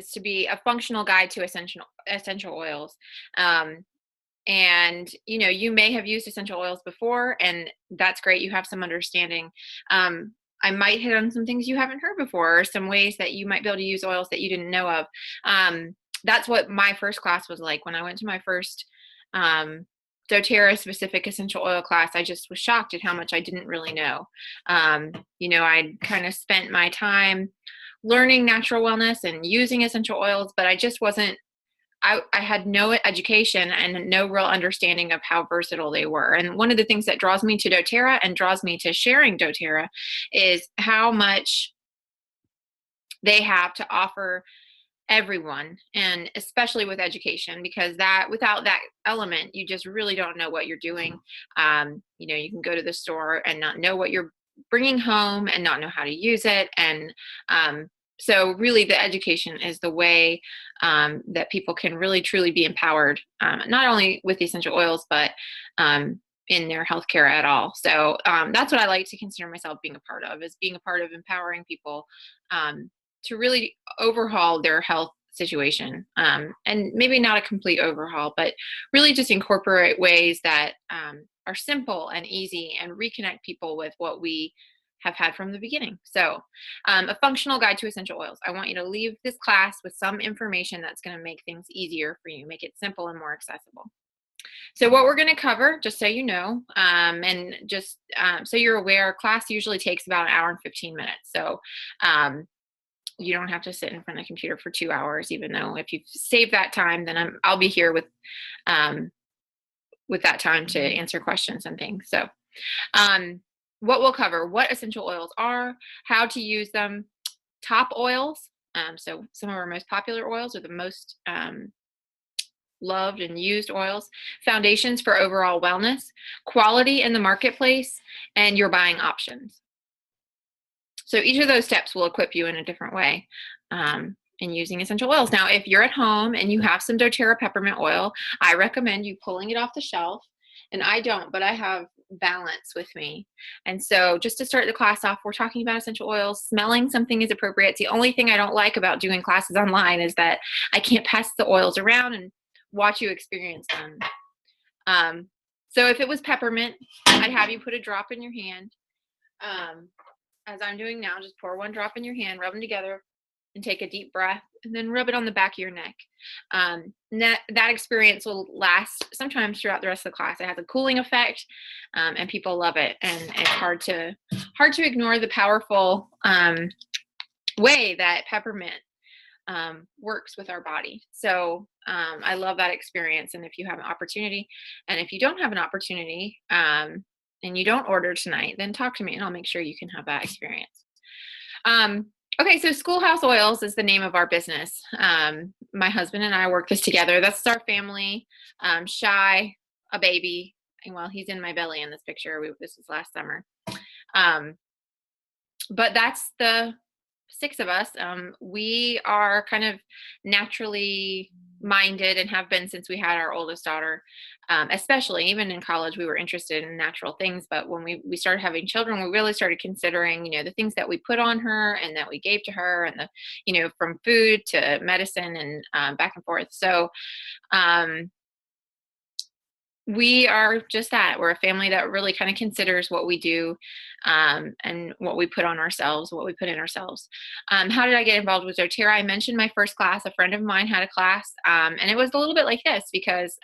is to be a functional guide to essential oils. And you may have used essential oils before, and that's great. You have some understanding. I might hit on some things you haven't heard before, or some ways that you might be able to use oils that you didn't know of. That's what my first class was like. When I went to my first doTERRA specific essential oil class, I just was shocked at how much I didn't really know. I'd kind of spent my time learning natural wellness and using essential oils, but I just wasn't, I had no education and no real understanding of how versatile they were. And one of the things that draws me to doTERRA and draws me to sharing doTERRA is how much they have to offer everyone, and especially with education, because without that element, you just really don't know what you're doing. You can go to the store and not know what you're bringing home and not know how to use it. And so really the education is the way that people can really truly be empowered, not only with the essential oils, but in their healthcare at all. So that's what I like to consider myself being a part of, is being a part of empowering people to really overhaul their health situation. And maybe not a complete overhaul, but really just incorporate ways that are simple and easy and reconnect people with what we have had from the beginning. So a functional guide to essential oils. I want you to leave this class with some information that's going to make things easier for you, make it simple and more accessible. So what we're going to cover, just so you know, and just so you're aware, class usually takes about an hour and 15 minutes. So you don't have to sit in front of a computer for 2 hours, even though if you save that time, then I'll be here with that time to answer questions and things. So what we'll cover: what essential oils are, how to use them, top oils. So some of our most popular oils are the most loved and used oils, foundations for overall wellness, quality in the marketplace, and your buying options. So each of those steps will equip you in a different way in using essential oils. Now, if you're at home and you have some doTERRA peppermint oil, I recommend you pulling it off the shelf. And I don't, but I have Balance with me. And so just to start the class off, we're talking about essential oils. Smelling something is appropriate. It's the only thing I don't like about doing classes online, is that I can't pass the oils around and watch you experience them. So if it was peppermint, I'd have you put a drop in your hand. As I'm doing now, just pour one drop in your hand, rub them together, and take a deep breath, and then rub it on the back of your neck. That experience will last sometimes throughout the rest of the class. It has a cooling effect, and people love it. And it's hard to ignore the powerful way that peppermint works with our body. So I love that experience. And if you have an opportunity, and if you don't have an opportunity, and you don't order tonight, then talk to me and I'll make sure you can have that experience. Okay, so Schoolhouse Oils is the name of our business. My husband and I work this together. That's our family. Shy, a baby. Well, he's in my belly in this picture. This was last summer. But that's the 6 of us. We are kind of naturally minded and have been since we had our oldest daughter. Especially even in college, we were interested in natural things. But when we started having children, we really started considering, the things that we put on her and that we gave to her, and from food to medicine and back and forth. So we are just that. We're a family that really kind of considers what we do and what we put on ourselves, what we put in ourselves. How did I get involved with doTERRA? I mentioned my first class. A friend of mine had a class, and it was a little bit like this, because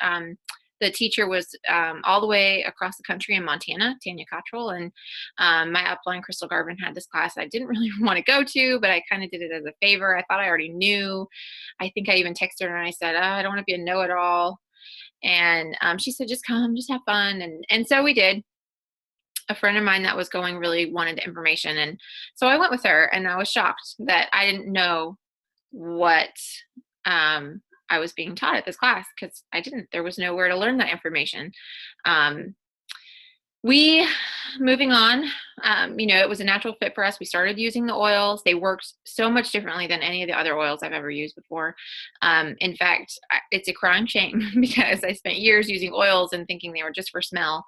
the teacher was all the way across the country in Montana, Tanya Cottrell, and my upline, Crystal Garvin, had this class I didn't really want to go to, but I kind of did it as a favor. I thought I already knew. I think I even texted her and I said, I don't want to be a know-it-all. And she said, just come, just have fun. And so we did. A friend of mine that was going really wanted the information. And so I went with her, and I was shocked that I didn't know what I was being taught at this class, because I didn't. There was nowhere to learn that information. Moving on, it was a natural fit for us. We started using the oils. They worked so much differently than any of the other oils I've ever used before. In fact, it's a crying shame because I spent years using oils and thinking they were just for smell.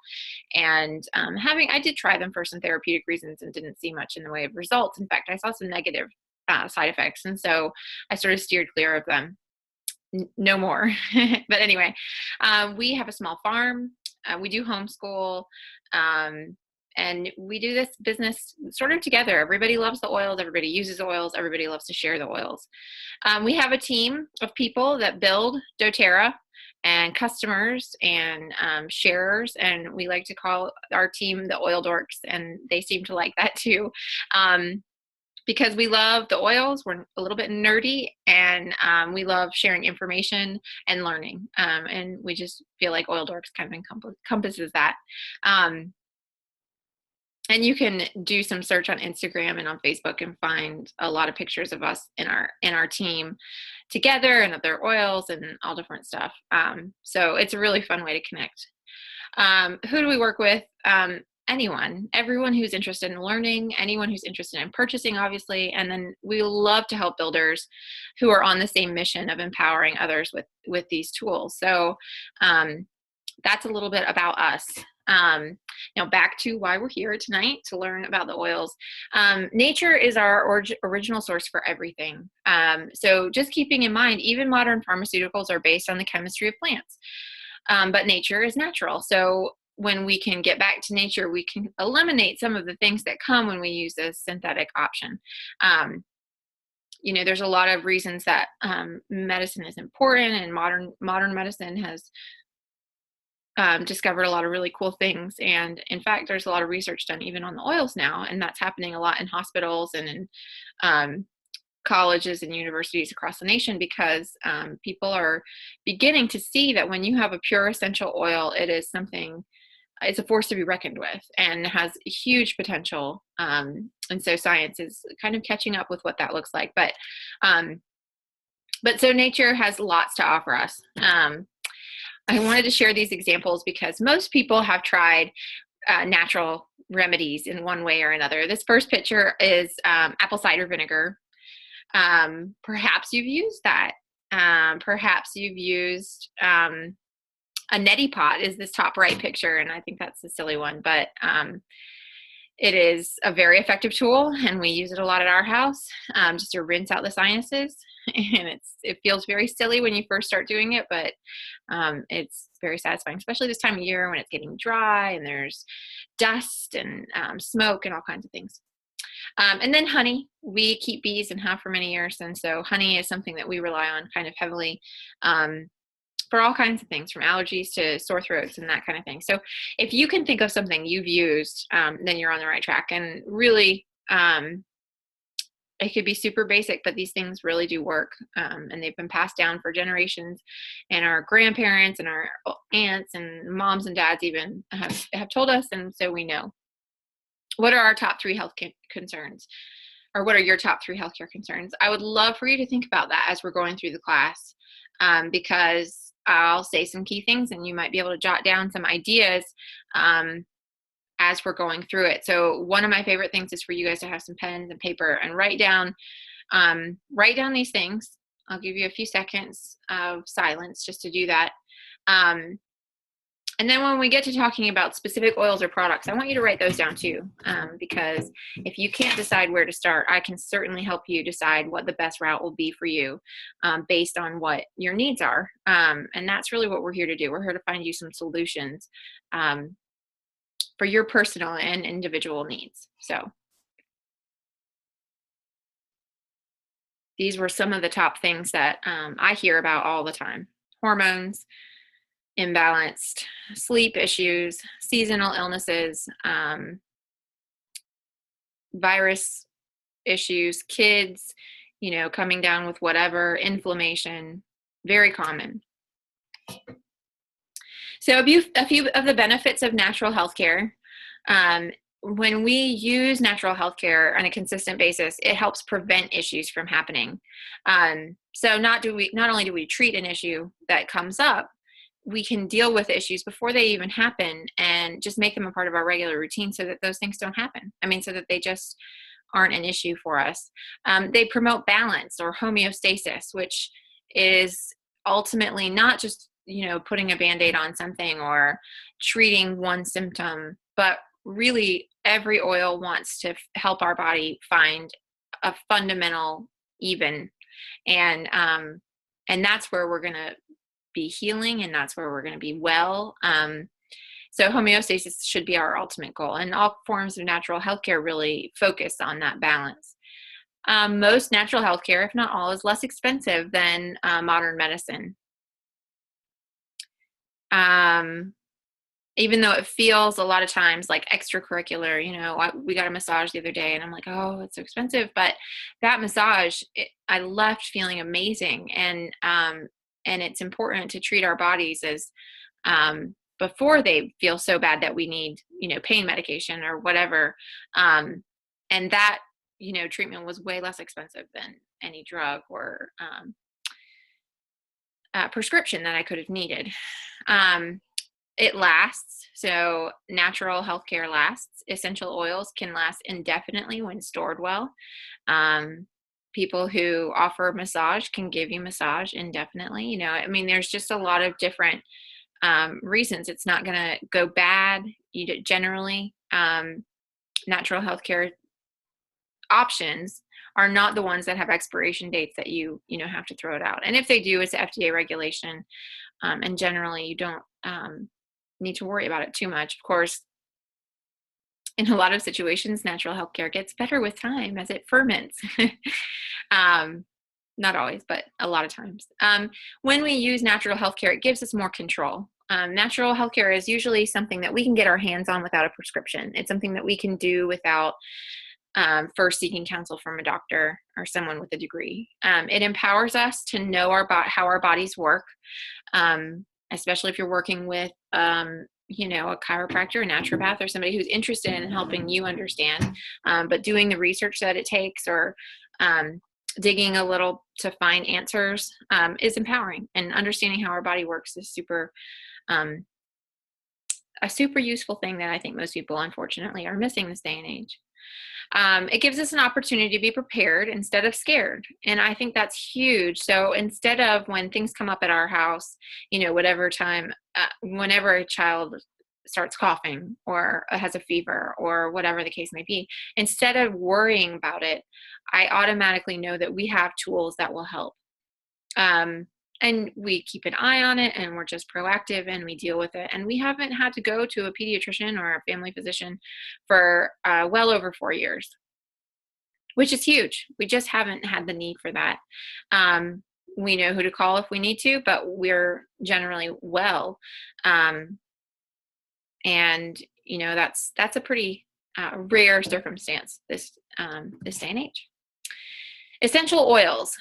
And I did try them for some therapeutic reasons and didn't see much in the way of results. In fact, I saw some negative side effects. And so I sort of steered clear of them. No more. But anyway, we have a small farm. We do homeschool. And we do this business sort of together. Everybody loves the oils. Everybody uses oils. Everybody loves to share the oils. We have a team of people that build doTERRA, and customers and sharers. And we like to call our team the oil dorks, and they seem to like that too. Because we love the oils, we're a little bit nerdy, and we love sharing information and learning. And we just feel like Oil Dorks kind of encompasses that. And you can do some search on Instagram and on Facebook and find a lot of pictures of us in our team together, and of their oils and all different stuff. So it's a really fun way to connect. Who do we work with? Everyone who's interested in learning, anyone who's interested in purchasing, obviously. And then we love to help builders who are on the same mission of empowering others with these tools. So that's a little bit about us. Now back to why we're here tonight, to learn about the oils. Nature is our original source for everything. So just keeping in mind, even modern pharmaceuticals are based on the chemistry of plants. But nature is natural. So when we can get back to nature, we can eliminate some of the things that come when we use a synthetic option. There's a lot of reasons that medicine is important, and modern medicine has discovered a lot of really cool things. And in fact, there's a lot of research done even on the oils now, and that's happening a lot in hospitals and in colleges and universities across the nation, because people are beginning to see that when you have a pure essential oil, it's a force to be reckoned with and has huge potential. And so science is kind of catching up with what that looks like. But so nature has lots to offer us. I wanted to share these examples because most people have tried natural remedies in one way or another. This first picture is apple cider vinegar. Perhaps you've used that. Perhaps you've used a neti pot is this top right picture, and I think that's a silly one, but it is a very effective tool, and we use it a lot at our house, just to rinse out the sinuses. And it feels very silly when you first start doing it, but it's very satisfying, especially this time of year when it's getting dry and there's dust and smoke and all kinds of things. And then honey. We keep bees and have for many years, and so honey is something that we rely on kind of heavily for all kinds of things, from allergies to sore throats and that kind of thing. So if you can think of something you've used, then you're on the right track. And really, it could be super basic, but these things really do work. And they've been passed down for generations, and our grandparents and our aunts and moms and dads even have told us. And so we know. What are our top 3 health concerns? Or what are your top 3 healthcare concerns? I would love for you to think about that as we're going through the class, because I'll say some key things and you might be able to jot down some ideas as we're going through it. So one of my favorite things is for you guys to have some pens and paper and write down these things. I'll give you a few seconds of silence just to do that. And then when we get to talking about specific oils or products, I want you to write those down too, because if you can't decide where to start, I can certainly help you decide what the best route will be for you based on what your needs are. And that's really what we're here to do. We're here to find you some solutions for your personal and individual needs. So these were some of the top things that I hear about all the time: hormones, imbalanced sleep issues, seasonal illnesses, virus issues, kids, coming down with whatever, inflammation, very common. So a few of the benefits of natural healthcare. When we use natural healthcare on a consistent basis, it helps prevent issues from happening. So not only do we treat an issue that comes up, we can deal with issues before they even happen and just make them a part of our regular routine so that those things don't happen. So that they just aren't an issue for us. They promote balance or homeostasis, which is ultimately not just, putting a Band-Aid on something or treating one symptom, but really every oil wants to help our body find a fundamental even. And that's where we're going to be healing, and that's where we're going to be well. So homeostasis should be our ultimate goal, and all forms of natural healthcare really focus on that balance. Most natural healthcare, if not all, is less expensive than modern medicine. Even though it feels a lot of times like extracurricular, we got a massage the other day and I'm like, oh, it's so expensive. But that massage, I left feeling amazing. And it's important to treat our bodies as, before they feel so bad that we need, pain medication or whatever. And that, treatment was way less expensive than any drug or prescription that I could have needed. It lasts. So natural healthcare lasts. Essential oils can last indefinitely when stored well. People who offer massage can give you massage indefinitely. There's just a lot of different reasons it's not going to go bad. Generally, natural healthcare options are not the ones that have expiration dates that you have to throw it out. And if they do, it's FDA regulation. And generally you don't need to worry about it too much. Of course, in a lot of situations, natural healthcare gets better with time as it ferments. Not always, but a lot of times. When we use natural healthcare, it gives us more control. Natural healthcare is usually something that we can get our hands on without a prescription. It's something that we can do without first seeking counsel from a doctor or someone with a degree. It empowers us to know how our bodies work, especially if you're working with, a chiropractor, a naturopath, or somebody who's interested in helping you understand. But doing the research that it takes, or digging a little to find answers, is empowering. And understanding how our body works is a super useful thing that I think most people, unfortunately, are missing this day and age. It gives us an opportunity to be prepared instead of scared. And I think that's huge. So instead of when things come up at our house, whatever time, whenever a child starts coughing or has a fever or whatever the case may be, instead of worrying about it, I automatically know that we have tools that will help. And we keep an eye on it, and we're just proactive, and we deal with it. And we haven't had to go to a pediatrician or a family physician for well over 4 years, which is huge. We just haven't had the need for that. We know who to call if we need to, but we're generally well. And that's a pretty rare circumstance this day and age. Essential oils.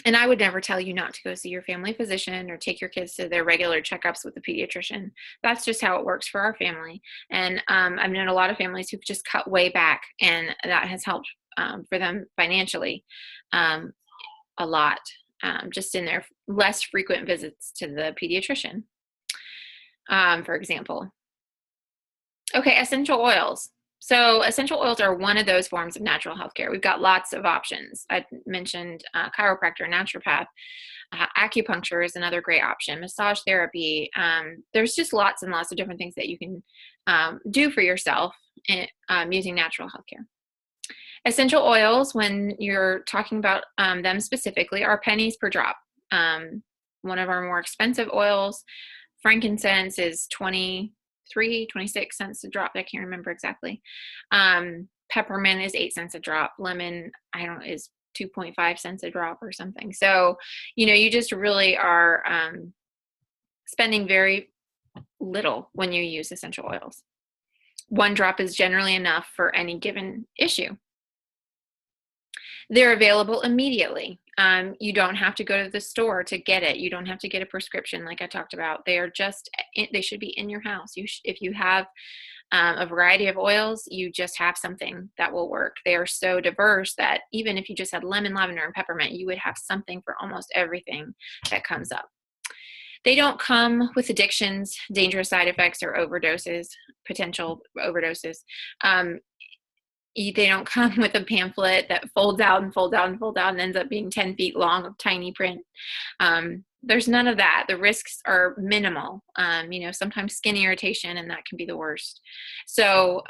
And I would never tell you not to go see your family physician or take your kids to their regular checkups with the pediatrician. That's just how it works for our family. And I've known a lot of families who've just cut way back, and that has helped for them financially a lot, just in their less frequent visits to the pediatrician, for example. Okay, essential oils. So essential oils are one of those forms of natural healthcare. We've got lots of options. I mentioned chiropractor, naturopath, acupuncture is another great option, massage therapy. There's just lots and lots of different things that you can do for yourself using natural healthcare. Essential oils, when you're talking about them specifically, are pennies per drop. One of our more expensive oils, frankincense, is 26 cents a drop. I can't remember exactly. Peppermint is 8 cents a drop. Lemon, is 2.5 cents a drop or something. So, you just really are spending very little when you use essential oils. 1 drop is generally enough for any given issue. They're available immediately. You don't have to go to the store to get it. You don't have to get a prescription like I talked about. They should be in your house. If you have a variety of oils, you just have something that will work. They are so diverse that even if you just had lemon, lavender, and peppermint, you would have something for almost everything that comes up. They don't come with addictions, dangerous side effects, or potential overdoses. They don't come with a pamphlet that folds out and folds out and folds out and ends up being 10 feet long of tiny print. There's none of that. The risks are minimal. Sometimes skin irritation, and that can be the worst. So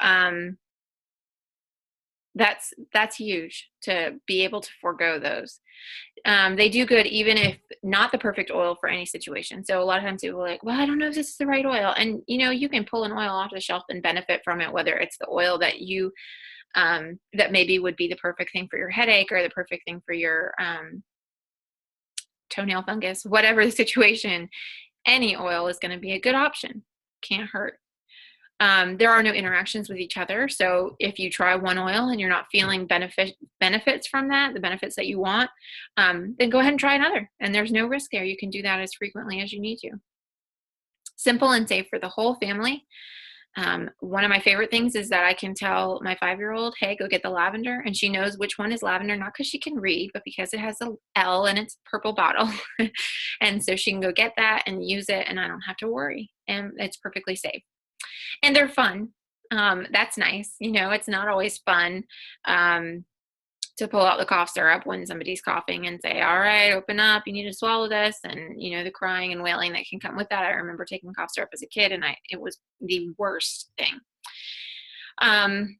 That's huge to be able to forego those. They do good even if not the perfect oil for any situation. So a lot of times people are like, well, I don't know if this is the right oil. And you can pull an oil off the shelf and benefit from it, whether it's the oil that you that maybe would be the perfect thing for your headache or the perfect thing for your toenail fungus, whatever the situation. Any oil is going to be a good option. Can't hurt. There are no interactions with each other. So if you try one oil and you're not feeling benefits from that, the benefits that you want, then go ahead and try another. And there's no risk there. You can do that as frequently as you need to. Simple and safe for the whole family. One of my favorite things is that I can tell my 5-year-old, hey, go get the lavender. And she knows which one is lavender, not because she can read, but because it has a L in its purple bottle. And so she can go get that and use it, and I don't have to worry. And it's perfectly safe. And they're fun. That's nice. It's not always fun to pull out the cough syrup when somebody's coughing and say, all right, open up, you need to swallow this. And, the crying and wailing that can come with that. I remember taking cough syrup as a kid, and it was the worst thing. And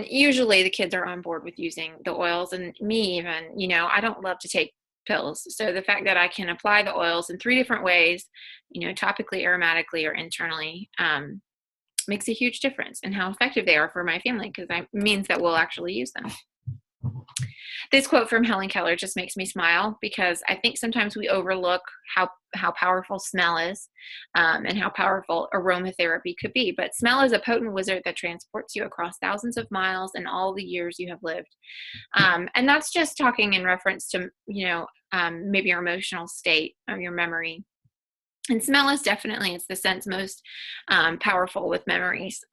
usually the kids are on board with using the oils, and me even, I don't love to take pills. So the fact that I can apply the oils in 3 different ways, topically, aromatically, or internally, makes a huge difference in how effective they are for my family, because that means that we'll actually use them. This quote from Helen Keller just makes me smile, because I think sometimes we overlook how powerful smell is, and how powerful aromatherapy could be. But smell is a potent wizard that transports you across thousands of miles and all the years you have lived. And that's just talking in reference to, maybe your emotional state or your memory. And smell is definitely, it's the sense most powerful with memories.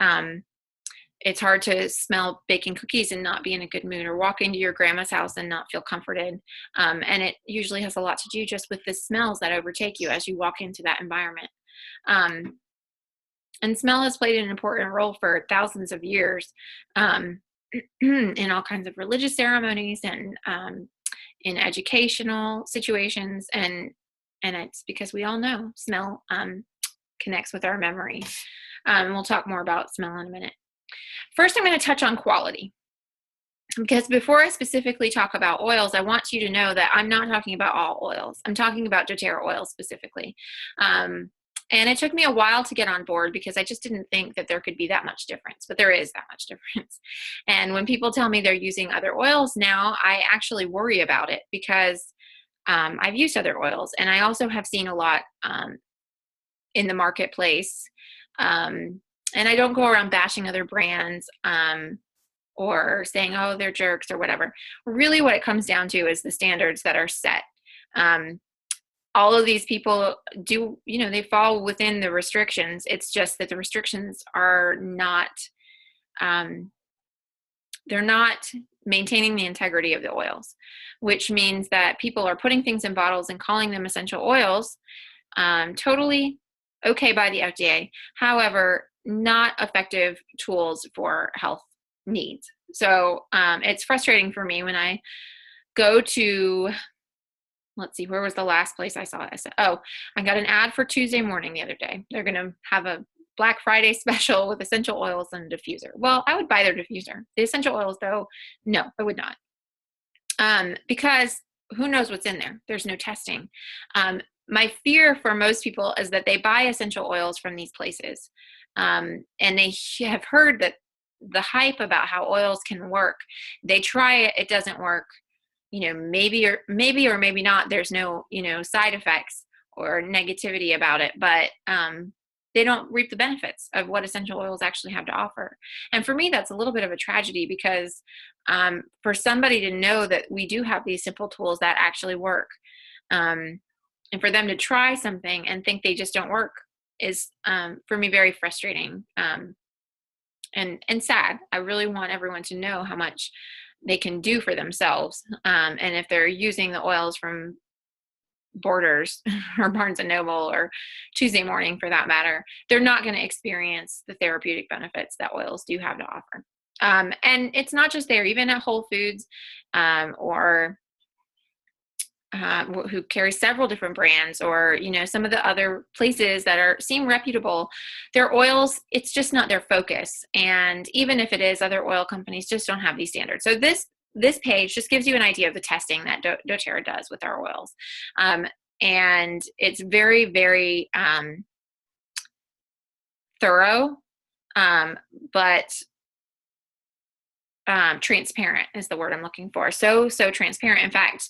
It's hard to smell baking cookies and not be in a good mood, or walk into your grandma's house and not feel comforted. And it usually has a lot to do just with the smells that overtake you as you walk into that environment. And smell has played an important role for thousands of years in all kinds of religious ceremonies and in educational situations. And it's because we all know smell connects with our memory. We'll talk more about smell in a minute. First, I'm going to touch on quality, because before I specifically talk about oils, I want you to know that I'm not talking about all oils. I'm talking about doTERRA oils specifically. And it took me a while to get on board, because I just didn't think that there could be that much difference, but there is that much difference. And when people tell me they're using other oils now, I actually worry about it, because I've used other oils, and I also have seen a lot in the marketplace. And I don't go around bashing other brands or saying, oh, they're jerks or whatever. Really what it comes down to is the standards that are set. All of these people do, they fall within the restrictions. It's just that the restrictions are not, they're not maintaining the integrity of the oils, which means that people are putting things in bottles and calling them essential oils, totally okay by the FDA. However, not effective tools for health needs. So it's frustrating for me when I go to, let's see, where was the last place I saw it? I said, oh, I got an ad for Tuesday morning the other day. They're going to have a Black Friday special with essential oils and a diffuser. Well, I would buy their diffuser. The essential oils, though, no, I would not. Because who knows what's in there? There's no testing. My fear for most people is that they buy essential oils from these places, and they have heard that the hype about how oils can work. They try it, it doesn't work. Maybe or maybe not. There's no, side effects or negativity about it, but they don't reap the benefits of what essential oils actually have to offer. And for me, that's a little bit of a tragedy, because for somebody to know that we do have these simple tools that actually work, and for them to try something and think they just don't work is, for me, very frustrating and sad. I really want everyone to know how much they can do for themselves. And if they're using the oils from Borders or Barnes and Noble or Tuesday Morning for that matter, they're not going to experience the therapeutic benefits that oils do have to offer. And it's not just there, even at Whole Foods or who carries several different brands, or some of the other places that seem reputable, their oils, it's just not their focus. And even if it is, other oil companies just don't have these standards. So this page just gives you an idea of the testing that doTERRA does with our oils. And it's very, very thorough, but transparent is the word I'm looking for. So transparent. In fact,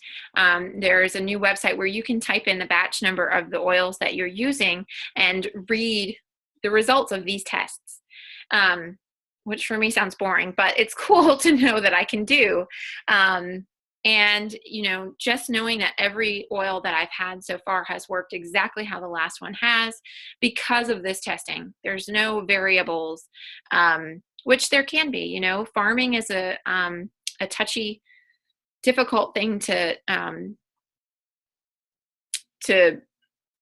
there's a new website where you can type in the batch number of the oils that you're using and read the results of these tests, which for me sounds boring, but it's cool to know that I can do. And, just knowing that every oil that I've had so far has worked exactly how the last one has because of this testing. There's no variables, which there can be. Farming is a touchy, difficult thing to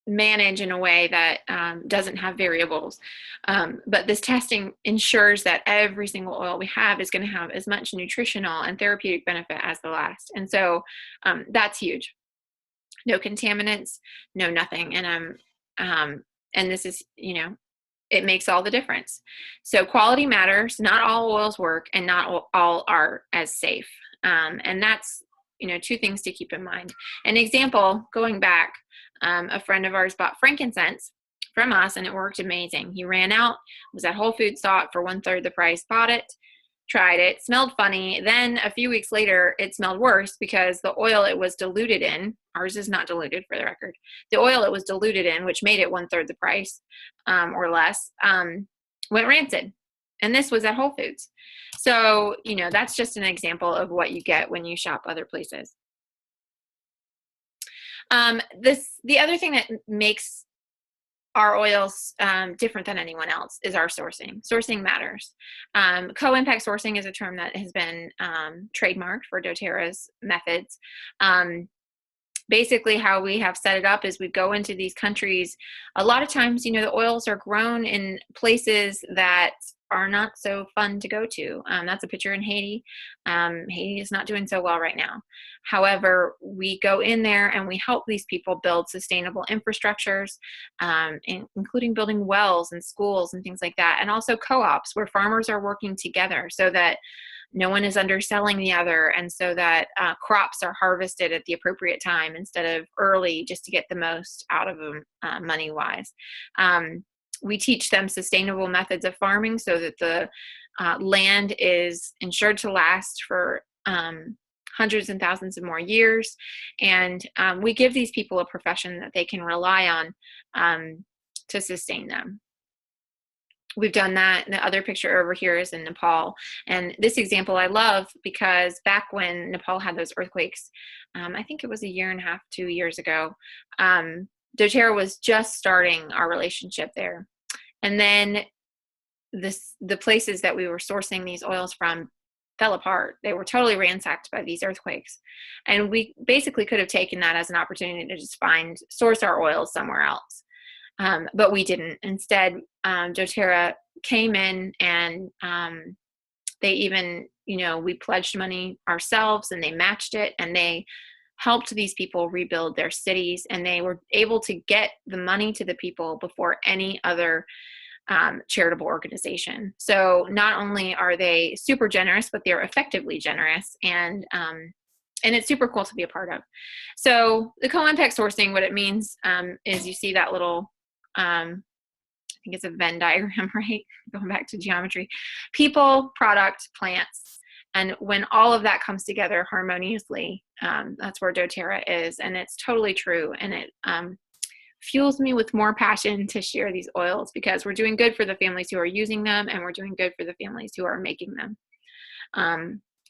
manage in a way that doesn't have variables. But this testing ensures that every single oil we have is going to have as much nutritional and therapeutic benefit as the last. And so that's huge. No contaminants, no nothing. And this is, it makes all the difference. So quality matters. Not all oils work, and not all are as safe. And that's, two things to keep in mind. An example, going back, a friend of ours bought frankincense from us, and it worked amazing. He ran out, was at Whole Foods, saw it for 1/3 the price, bought it, tried it, smelled funny. Then a few weeks later, it smelled worse because the oil it was diluted in, ours is not diluted for the record, the oil it was diluted in, which made it 1/3 the price or less, went rancid. And this was at Whole Foods. So, that's just an example of what you get when you shop other places. The other thing that makes our oils different than anyone else is our sourcing. Sourcing matters. Co-impact sourcing is a term that has been trademarked for doTERRA's methods. Basically, how we have set it up is we go into these countries. A lot of times, the oils are grown in places that are not so fun to go to. That's a picture in Haiti. Haiti is not doing so well right now. However, we go in there and we help these people build sustainable infrastructures, including building wells and schools and things like that. And also co-ops where farmers are working together so that no one is underselling the other, and so that crops are harvested at the appropriate time instead of early, just to get the most out of them money-wise. We teach them sustainable methods of farming so that the land is insured to last for hundreds and thousands of more years. And we give these people a profession that they can rely on to sustain them. We've done that. The other picture over here is in Nepal. And this example I love because back when Nepal had those earthquakes, I think it was 1.5 to 2 years ago, doTERRA was just starting our relationship there. And then the places that we were sourcing these oils from fell apart. They were totally ransacked by these earthquakes. And we basically could have taken that as an opportunity to just source our oils somewhere else. But we didn't. Instead, doTERRA came in and they even, we pledged money ourselves and they matched it, and they helped these people rebuild their cities, and they were able to get the money to the people before any other charitable organization. So not only are they super generous, but they're effectively generous, and it's super cool to be a part of. So the co-impact sourcing, what it means is you see that little, I think it's a Venn diagram, right? Going back to geometry. People, product, plants. And when all of that comes together harmoniously, that's where doTERRA is. And it's totally true. And it fuels me with more passion to share these oils because we're doing good for the families who are using them, and we're doing good for the families who are making them.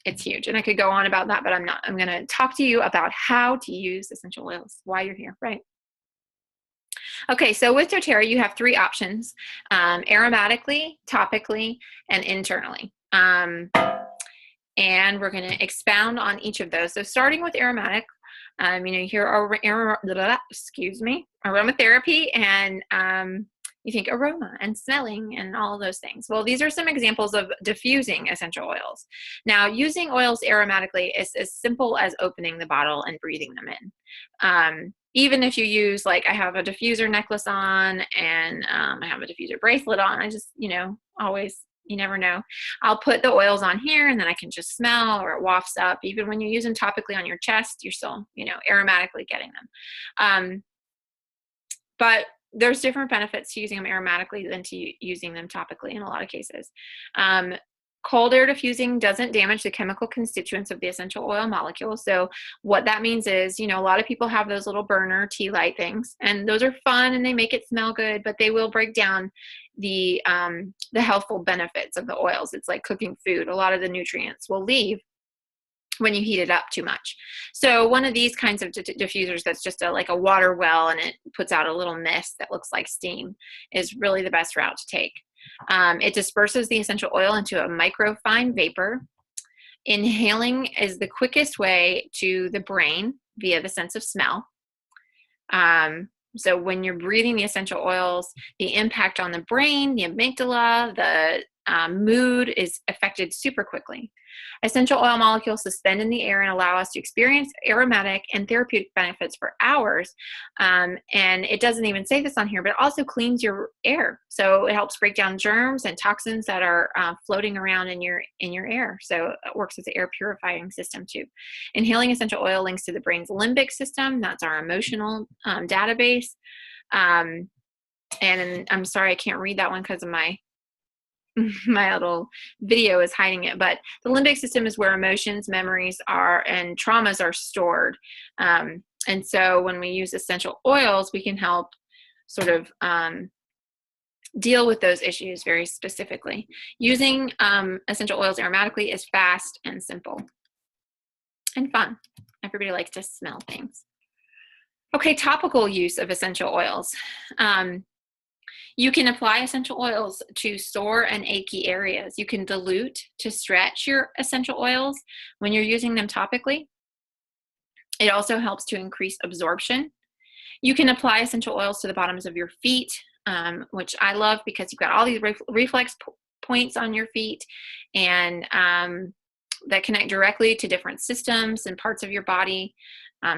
It's huge. And I could go on about that, but I'm not. I'm going to talk to you about how to use essential oils while you're here, right? Okay, so with doTERRA, you have 3 options: aromatically, topically, and internally. And we're going to expound on each of those. So starting with aromatic, you hear aromatherapy, and you think aroma and smelling and all those things. Well, these are some examples of diffusing essential oils. Now, using oils aromatically is as simple as opening the bottle and breathing them in. Even if you use, like, I have a diffuser necklace on, and I have a diffuser bracelet on, I just, always, you never know. I'll put the oils on here, and then I can just smell, or it wafts up. Even when you use them topically on your chest, you're still, aromatically getting them. But there's different benefits to using them aromatically than to using them topically in a lot of cases. Cold air diffusing doesn't damage the chemical constituents of the essential oil molecule. So what that means is, a lot of people have those little burner tea light things, and those are fun and they make it smell good, but they will break down the healthful benefits of the oils. It's like cooking food. A lot of the nutrients will leave when you heat it up too much. So one of these kinds of diffusers that's just like a water well, and it puts out a little mist that looks like steam, is really the best route to take. It disperses the essential oil into a microfine vapor. Inhaling is the quickest way to the brain via the sense of smell. So when you're breathing the essential oils, the impact on the brain, the amygdala, the mood is affected super quickly. Essential oil molecules suspend in the air and allow us to experience aromatic and therapeutic benefits for hours. And it doesn't even say this on here, but it also cleans your air. So it helps break down germs and toxins that are floating around in your air. So it works as an air purifying system too. Inhaling essential oil links to the brain's limbic system. That's our emotional database. And I'm sorry, I can't read that one because of my little video is hiding it, but the limbic system is where emotions, memories are, and traumas are stored. And so when we use essential oils, we can help sort of deal with those issues very specifically. Using essential oils aromatically is fast and simple and fun. Everybody likes to smell things. Okay, topical use of essential oils. You can apply essential oils to sore and achy areas. You can dilute to stretch your essential oils when you're using them topically. It also helps to increase absorption. You can apply essential oils to the bottoms of your feet, which I love because you've got all these reflex points on your feet, and that connect directly to different systems and parts of your body.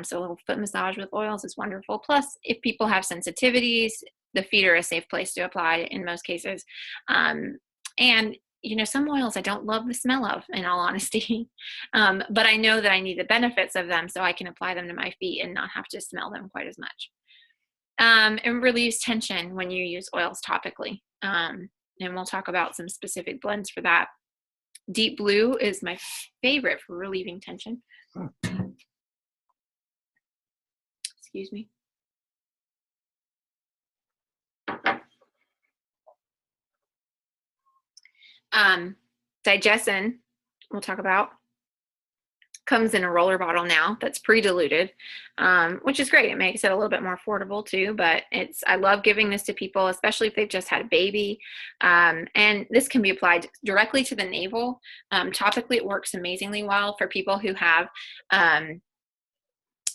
So a little foot massage with oils is wonderful. Plus, if people have sensitivities, the feet are a safe place to apply in most cases. And, some oils I don't love the smell of, in all honesty, but I know that I need the benefits of them, so I can apply them to my feet and not have to smell them quite as much. It relieves tension when you use oils topically. And we'll talk about some specific blends for that. Deep blue is my favorite for relieving tension. Excuse me. Digestin, we'll talk about, comes in a roller bottle now that's pre-diluted, which is great. It makes it a little bit more affordable too, but I love giving this to people, especially if they've just had a baby. And this can be applied directly to the navel. Topically, it works amazingly well for people who have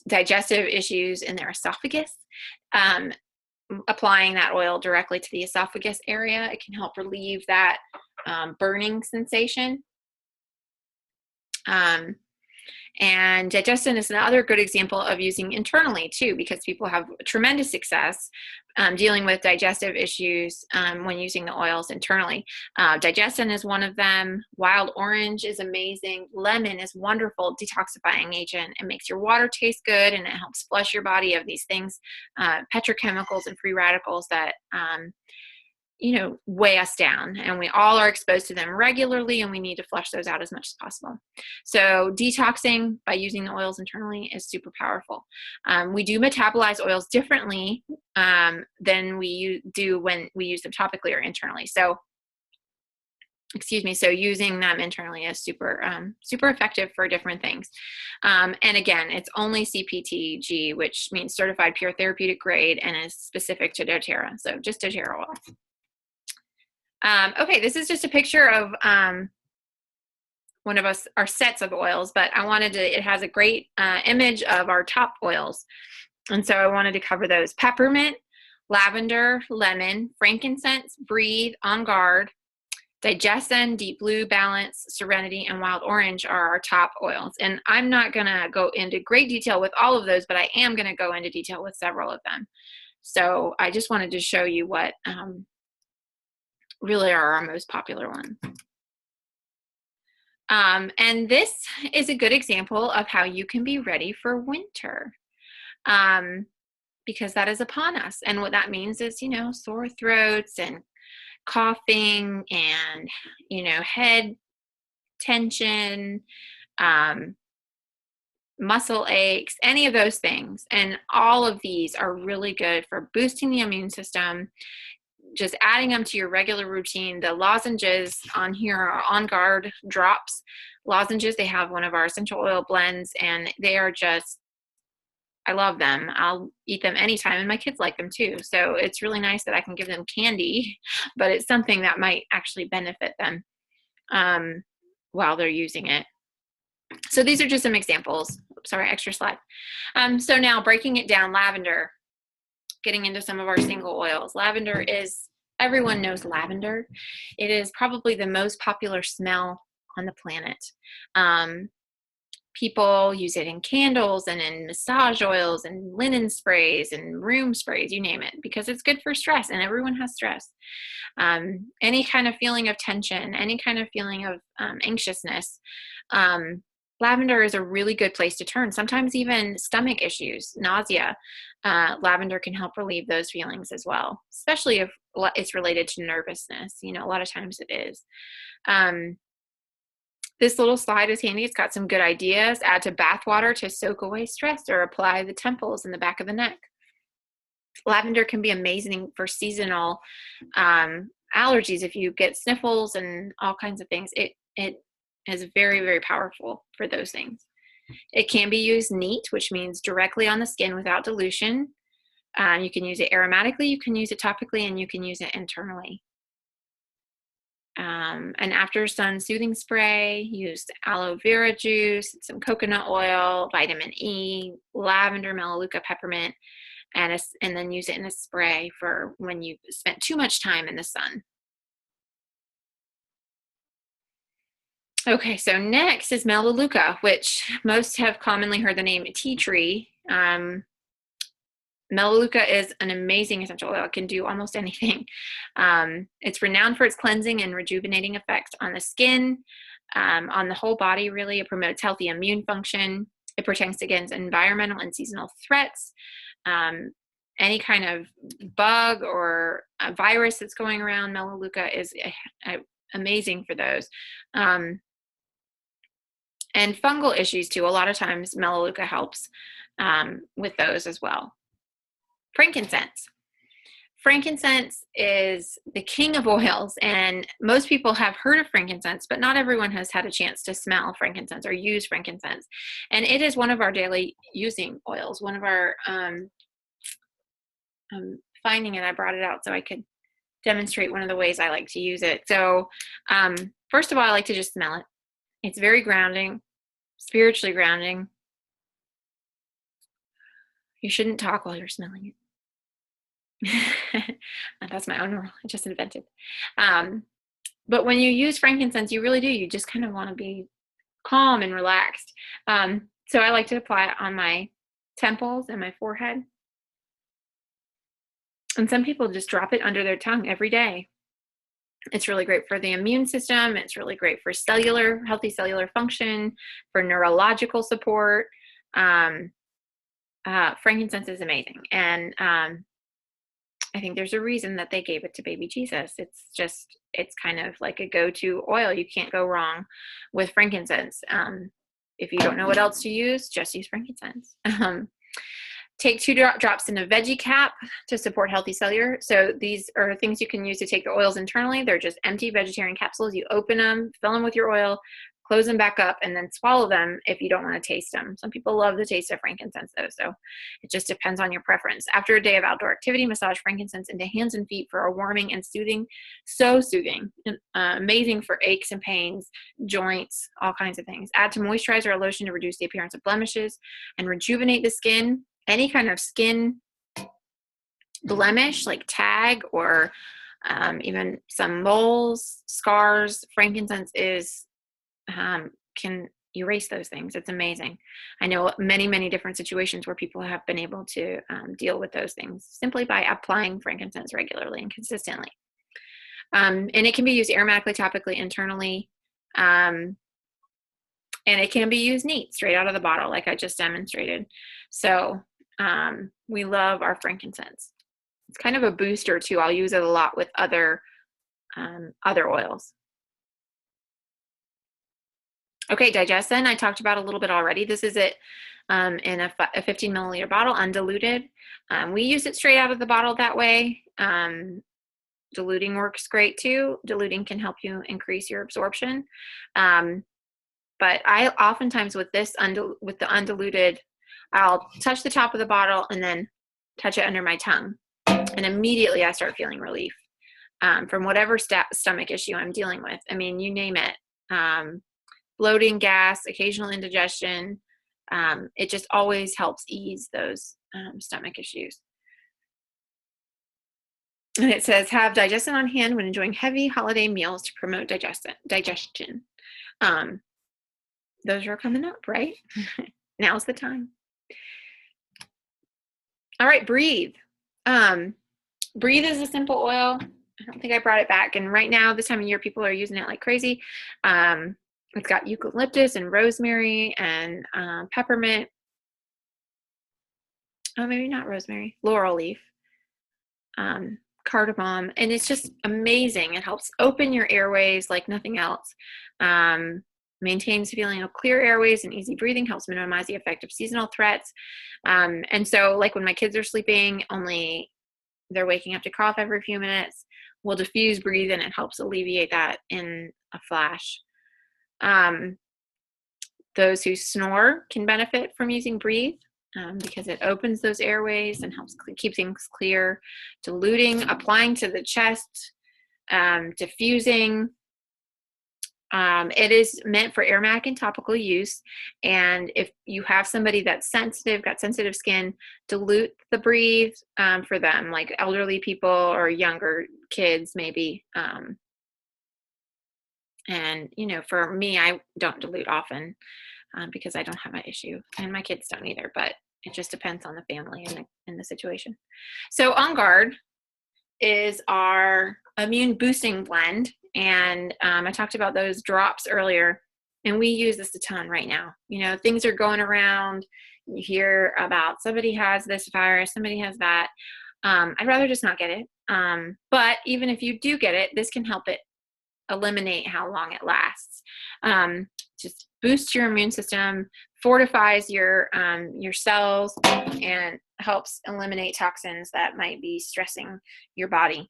digestive issues in their esophagus. Applying that oil directly to the esophagus area, it can help relieve that burning sensation. And digestin is another good example of using internally too, because people have tremendous success dealing with digestive issues when using the oils internally. Digestin is one of them. Wild orange is amazing. Lemon is wonderful detoxifying agent. It makes your water taste good, and it helps flush your body of these things, petrochemicals and free radicals that weigh us down, and we all are exposed to them regularly, and we need to flush those out as much as possible. So detoxing by using the oils internally is super powerful. We do metabolize oils differently than we do when we use them topically or internally. So using them internally is super effective for different things. And again, it's only CPTG, which means certified pure therapeutic grade, and is specific to doTERRA. So just doTERRA oil. Okay, this is just a picture of one of our sets of oils, but it has a great image of our top oils. And so I wanted to cover those. Peppermint, lavender, lemon, frankincense, breathe, on guard, digestion, deep blue, balance, serenity, and wild orange are our top oils. And I'm not going to go into great detail with all of those, but I am going to go into detail with several of them. So I just wanted to show you what really are our most popular ones. And this is a good example of how you can be ready for winter, because that is upon us. And what that means is, sore throats and coughing and, head tension, muscle aches, any of those things. And all of these are really good for boosting the immune system, just adding them to your regular routine. The lozenges on here are On Guard drops. Lozenges, they have one of our essential oil blends, and they are just, I love them. I'll eat them anytime, and my kids like them too. So it's really nice that I can give them candy, but it's something that might actually benefit them while they're using it. So these are just some examples. Sorry, extra slide. So now breaking it down, lavender, getting into some of our single oils. Lavender is, everyone knows lavender. It is probably the most popular smell on the planet. People use it in candles and in massage oils and linen sprays and room sprays, you name it, because it's good for stress, and everyone has stress. Any kind of feeling of tension, any kind of feeling of anxiousness, lavender is a really good place to turn. Sometimes even stomach issues, nausea, lavender can help relieve those feelings as well, especially if it's related to nervousness. A lot of times it is. This little slide is handy. It's got some good ideas. Add to bath water to soak away stress, or apply the temples and the back of the neck. Lavender can be amazing for seasonal allergies. If you get sniffles and all kinds of things, it is very, very powerful for those things. It can be used neat, which means directly on the skin without dilution. You can use it aromatically, you can use it topically, and you can use it internally. An after sun soothing spray, use aloe vera juice, some coconut oil, vitamin E, lavender, melaleuca, peppermint, and then use it in a spray for when you've spent too much time in the sun. Okay, so next is melaleuca, which most have commonly heard the name tea tree. Melaleuca is an amazing essential oil. It can do almost anything. It's renowned for its cleansing and rejuvenating effect on the skin, on the whole body, really. It promotes healthy immune function. It protects against environmental and seasonal threats. Any kind of bug or a virus that's going around, melaleuca is amazing for those. And fungal issues too. A lot of times melaleuca helps with those as well. Frankincense. Frankincense is the king of oils, and most people have heard of frankincense, but not everyone has had a chance to smell frankincense or use frankincense. And it is one of our daily using oils. One of our, finding it, I brought it out so I could demonstrate one of the ways I like to use it. So first of all, I like to just smell it. It's very grounding, spiritually grounding. You shouldn't talk while you're smelling it. That's my own rule. I just invented. But when you use frankincense, you really do. You just kind of want to be calm and relaxed. So I like to apply it on my temples and my forehead. And some people just drop it under their tongue every day. It's really great for the immune system. It's really great for healthy cellular function, for neurological support. Frankincense is amazing. And I think there's a reason that they gave it to baby Jesus. It's kind of like a go-to oil. You can't go wrong with frankincense. If you don't know what else to use, just use frankincense. Take 2 drops in a veggie cap to support healthy cellular. So these are things you can use to take the oils internally. They're just empty vegetarian capsules. You open them, fill them with your oil, close them back up, and then swallow them if you don't want to taste them. Some people love the taste of frankincense though, so it just depends on your preference. After a day of outdoor activity, massage frankincense into hands and feet for a warming and soothing, so soothing, amazing for aches and pains, joints, all kinds of things. Add to moisturizer or lotion to reduce the appearance of blemishes and rejuvenate the skin. Any kind of skin blemish like tag or even some moles, scars, frankincense is can erase those things. It's amazing. I know many, many different situations where people have been able to deal with those things simply by applying frankincense regularly and consistently. And it can be used aromatically, topically, internally. And it can be used neat, straight out of the bottle, like I just demonstrated. So we love our frankincense. It's kind of a booster too. I'll use it a lot with other oils. Okay, digestin, I talked about a little bit already. This is it in a 15 milliliter bottle, undiluted. We use it straight out of the bottle that way. Diluting works great too. Diluting can help you increase your absorption. But I oftentimes with this, with the undiluted, I'll touch the top of the bottle and then touch it under my tongue. And immediately I start feeling relief from whatever stomach issue I'm dealing with. I mean, you name it. Bloating, gas, occasional indigestion. It just always helps ease those stomach issues. And it says, have digestin on hand when enjoying heavy holiday meals to promote digestion. Those are coming up, right? Now's the time. All right, breathe. Breathe is a simple oil. I don't think I brought it back. And right now, this time of year, people are using it like crazy. It's got eucalyptus and rosemary and peppermint. Oh, maybe not rosemary. Laurel leaf. Cardamom. And it's just amazing. It helps open your airways like nothing else. Maintains feeling of clear airways and easy breathing, helps minimize the effect of seasonal threats. And so like when my kids are sleeping, only they're waking up to cough every few minutes, we'll diffuse breathe and it helps alleviate that in a flash. Those who snore can benefit from using breathe because it opens those airways and helps keep things clear. Diluting, applying to the chest, diffusing. It is meant for aromatic and topical use. And if you have somebody that's sensitive, got sensitive skin, dilute the breathe for them, like elderly people or younger kids maybe. And, you know, for me, I don't dilute often because I don't have that issue. And my kids don't either, but it just depends on the family and the situation. So On Guard is our immune boosting blend. And I talked about those drops earlier, and we use this a ton right now. You know, things are going around. You hear about somebody has this virus, somebody has that. I'd rather just not get it. But even if you do get it, this can help it eliminate how long it lasts. Just boosts your immune system, fortifies your cells, and helps eliminate toxins that might be stressing your body.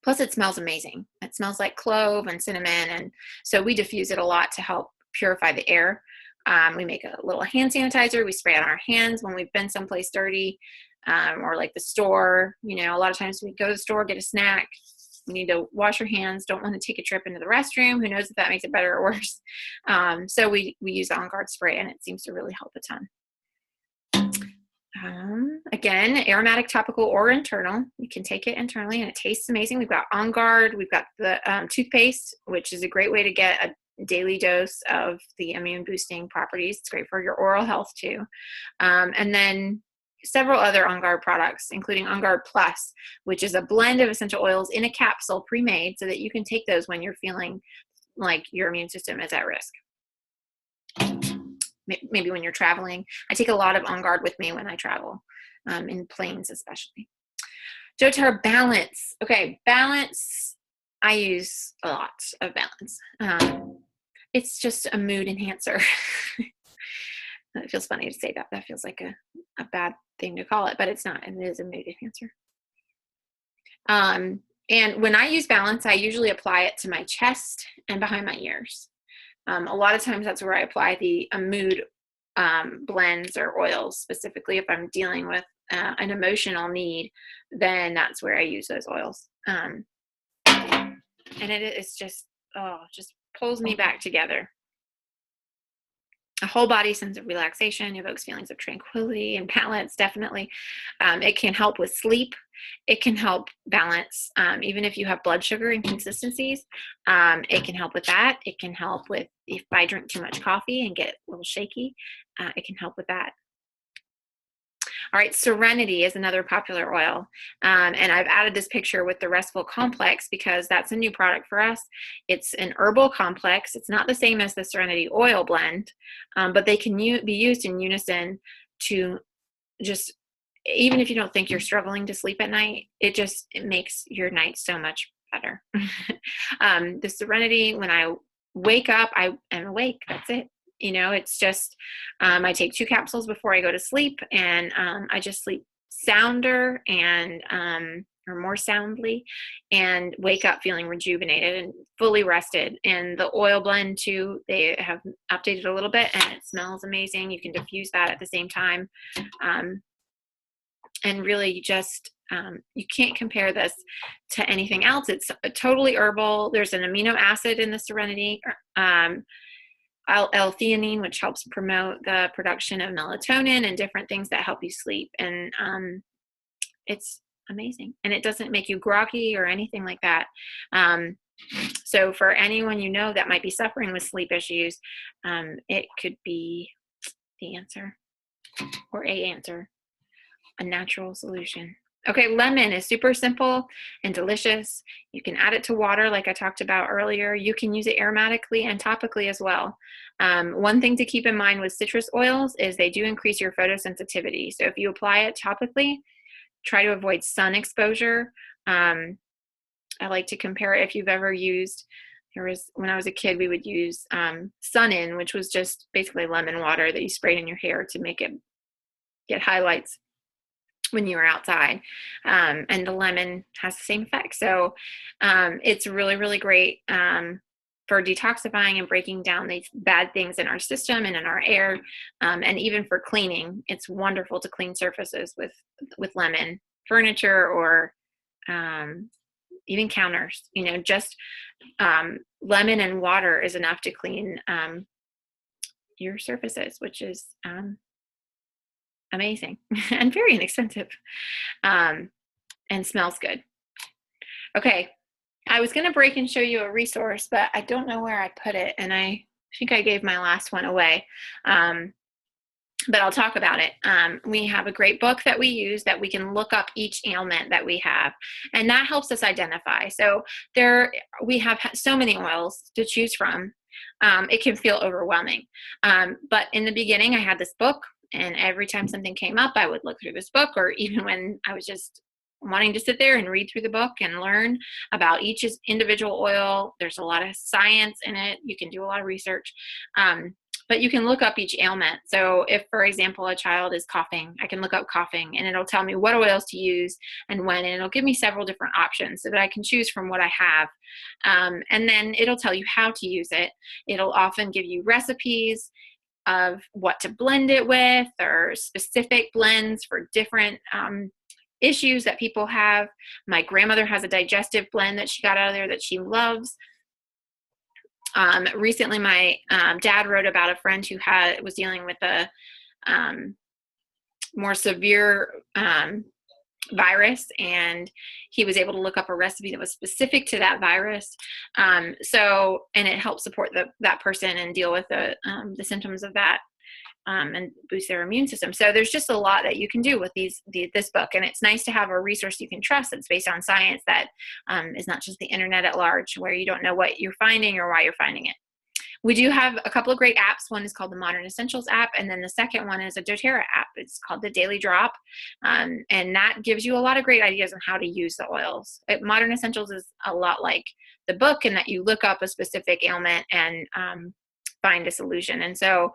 Plus, it smells amazing. It smells like clove and cinnamon, and so we diffuse it a lot to help purify the air. We make a little hand sanitizer. We spray it on our hands when we've been someplace dirty, or like the store. You know, a lot of times we go to the store, get a snack. We need to wash our hands. Don't want to take a trip into the restroom. Who knows if that makes it better or worse? So we use On Guard spray, and it seems to really help a ton. Again, aromatic, topical, or internal. You can take it internally and it tastes amazing. We've got On Guard. We've got the toothpaste, which is a great way to get a daily dose of the immune boosting properties. It's great for your oral health too. And then several other On Guard products, including On Guard Plus, which is a blend of essential oils in a capsule pre-made so that you can take those when you're feeling like your immune system is at risk. Maybe when you're traveling. I take a lot of On Guard with me when I travel, in planes especially. Jotar Balance. Okay, Balance, I use a lot of Balance. It's just a mood enhancer. It feels funny to say that. That feels like a bad thing to call it, but it's not. It is a mood enhancer. And when I use Balance, I usually apply it to my chest and behind my ears. A lot of times that's where I apply the mood blends or oils, specifically if I'm dealing with an emotional need, then that's where I use those oils. And it's just, just pulls me back together. a whole body sense of relaxation, evokes feelings of tranquility and balance, definitely. It can help with sleep. It can help balance, even if you have blood sugar inconsistencies. It can help with that. It can help with if I drink too much coffee and get a little shaky. It can help with that. All right, Serenity is another popular oil. And I've added this picture with the Restful Complex because that's a new product for us. It's an herbal complex. It's not the same as the Serenity oil blend, but they can be used in unison to just, even if you don't think you're struggling to sleep at night, it makes your night so much better. The Serenity, when I wake up, I am awake. That's it. It's just, I take 2 capsules before I go to sleep, and I just sleep sounder and, or more soundly, and wake up feeling rejuvenated and fully rested. And the oil blend too, they have updated a little bit, and it smells amazing. You can diffuse that at the same time. And really just, you can't compare this to anything else. It's totally herbal. There's an amino acid in the Serenity, L-theanine, which helps promote the production of melatonin and different things that help you sleep. And it's amazing. And it doesn't make you groggy or anything like that. So for anyone that might be suffering with sleep issues, it could be the answer, or a answer, a natural solution. Okay, lemon is super simple and delicious. You can add it to water like I talked about earlier. You can use it aromatically and topically as well. One thing to keep in mind with citrus oils is they do increase your photosensitivity. So if you apply it topically, try to avoid sun exposure. I like to compare it, if you've ever used, when I was a kid, we would use Sun-In, which was just basically lemon water that you sprayed in your hair to make it get highlights when you were outside, and the lemon has the same effect. So it's really, really great for detoxifying and breaking down these bad things in our system and in our air, and even for cleaning. It's wonderful to clean surfaces with lemon, furniture, or even counters. Just lemon and water is enough to clean your surfaces, which is amazing and very inexpensive, and smells good. Okay, I was going to break and show you a resource, but I don't know where I put it, and I think I gave my last one away, but I'll talk about it. We have a great book that we use that we can look up each ailment that we have, and that helps us identify. So we have so many oils to choose from. It can feel overwhelming, but in the beginning I had this book, and every time something came up, I would look through this book, or even when I was just wanting to sit there and read through the book and learn about each individual oil. There's a lot of science in it. You can do a lot of research, but you can look up each ailment. So if, for example, a child is coughing, I can look up coughing, and it'll tell me what oils to use and when, and it'll give me several different options so that I can choose from what I have. And then it'll tell you how to use it. It'll often give you recipes of what to blend it with, or specific blends for different issues that people have. My grandmother has a digestive blend that she got out of there that she loves. Recently, my dad wrote about a friend who was dealing with a more severe virus, and he was able to look up a recipe that was specific to that virus. And it helped support that person and deal with the symptoms of that, and boost their immune system. So there's just a lot that you can do with this book, and it's nice to have a resource you can trust that's based on science, that is not just the internet at large, where you don't know what you're finding or why you're finding it. We do have a couple of great apps. One is called the Modern Essentials app, and then the second one is a doTERRA app. It's called the Daily Drop, and that gives you a lot of great ideas on how to use the oils. Modern Essentials is a lot like the book in that you look up a specific ailment and find a solution. And so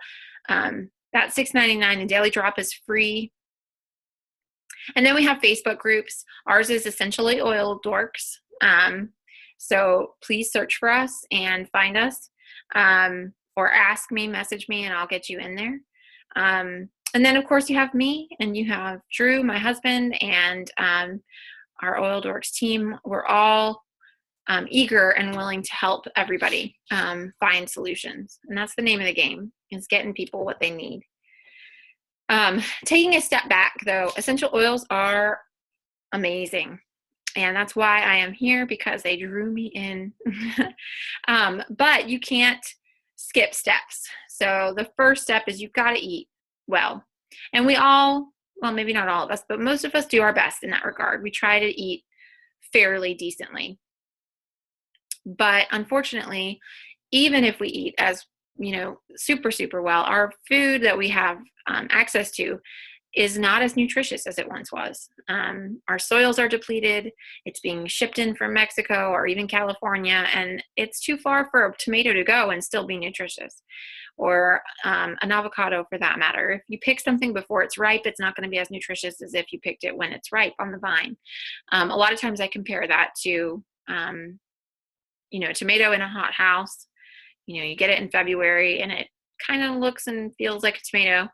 that's $6.99, and Daily Drop is free. And then we have Facebook groups. Ours is Essentially Oil Dorks. So please search for us and find us. Or message me, and I'll get you in there. And then, of course, you have me, and you have Drew, my husband, and our Oil Dorks team. We're all eager and willing to help everybody find solutions. And that's the name of the game. is getting people what they need. Taking a step back though, essential oils are amazing. And that's why I am here, because they drew me in. But you can't skip steps. So the first step is you've got to eat well. And we all, well, maybe not all of us, but most of us do our best in that regard. We try to eat fairly decently. But unfortunately, even if we eat as, super, super well, our food that we have access to is not as nutritious as it once was. Our soils are depleted. It's being shipped in from Mexico or even California, and it's too far for a tomato to go and still be nutritious, or an avocado for that matter. If you pick something before it's ripe, it's not going to be as nutritious as if you picked it when it's ripe on the vine. A lot of times I compare that to, tomato in a hot house. You get it in February and it kind of looks and feels like a tomato,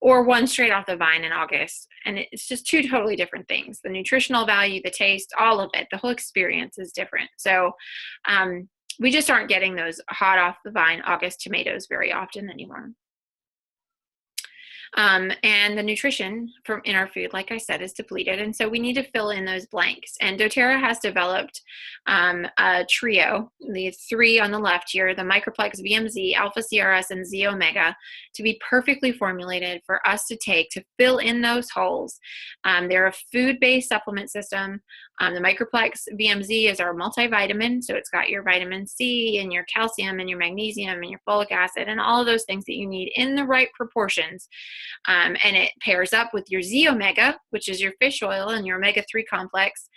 or one straight off the vine in August. And it's just two totally different things. The nutritional value, the taste, all of it, the whole experience is different. So we just aren't getting those hot off the vine August tomatoes very often anymore. And the nutrition from in our food, like I said, is depleted. And so we need to fill in those blanks. And doTERRA has developed a trio, the three on the left here, the Microplex VMZ, Alpha CRS, and Z Omega, to be perfectly formulated for us to take to fill in those holes. They're a food-based supplement system. The Microplex VMZ is our multivitamin. So it's got your vitamin C and your calcium and your magnesium and your folic acid and all of those things that you need in the right proportions. And it pairs up with your Z Omega, which is your fish oil, and your omega-3 complex.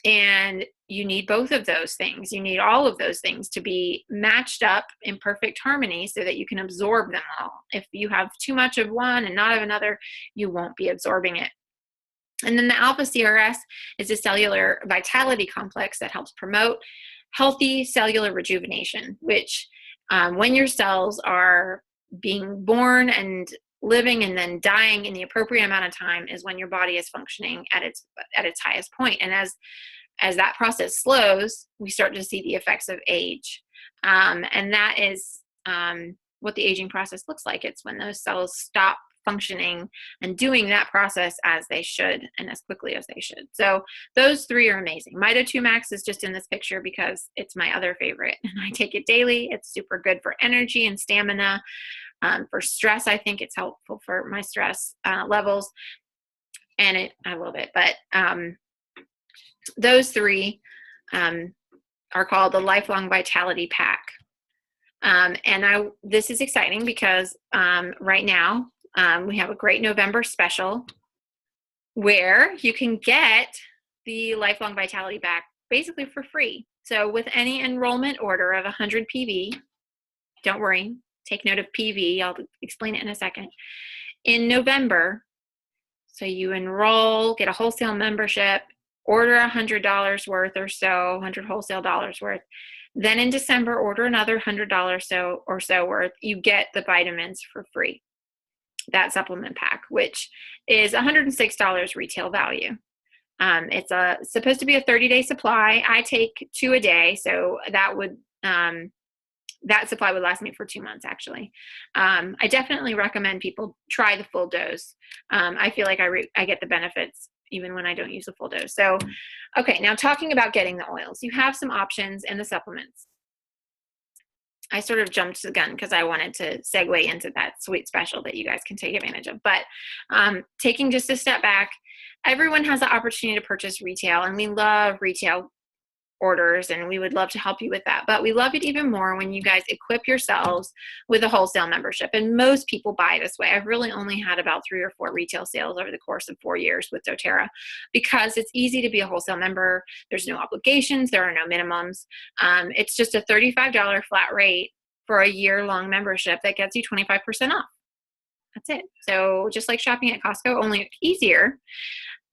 And you need both of those things. You need all of those things to be matched up in perfect harmony so that you can absorb them all. If you have too much of one and not of another, you won't be absorbing it. And then the Alpha CRS is a cellular vitality complex that helps promote healthy cellular rejuvenation, which when your cells are being born and living and then dying in the appropriate amount of time is when your body is functioning at its highest point. And as that process slows, we start to see the effects of age. And that is what the aging process looks like. It's when those cells stop functioning and doing that process as they should and as quickly as they should. So those three are amazing. Mito2 Max is just in this picture because it's my other favorite and I take it daily. It's super good for energy and stamina. For stress, I think it's helpful for my stress levels, and I love it. But those three are called the Lifelong Vitality Pack. And this is exciting because right now we have a great November special where you can get the Lifelong Vitality Pack basically for free. So with any enrollment order of 100 PV, don't worry, take note of PV. I'll explain it in a second. In November, so you enroll, get a wholesale membership, order $100 worth or so, 100 wholesale dollars worth. Then in December, order another $100 or so worth. You get the vitamins for free. That supplement pack, which is $106 retail value. It's supposed to be a 30-day supply. I take 2 a day, so that would that supply would last me for 2 months, actually. I definitely recommend people try the full dose. I feel like I get the benefits even when I don't use a full dose. So, okay, now talking about getting the oils. You have some options in the supplements. I sort of jumped the gun because I wanted to segue into that sweet special that you guys can take advantage of. But taking just a step back, everyone has the opportunity to purchase retail, and we love retail orders, and we would love to help you with that. But we love it even more when you guys equip yourselves with a wholesale membership. And most people buy this way. I've really only had about 3 or 4 retail sales over the course of 4 years with doTERRA because it's easy to be a wholesale member. There's no obligations. There are no minimums. It's just a $35 flat rate for a year-long membership that gets you 25% off. That's it. So just like shopping at Costco, only easier,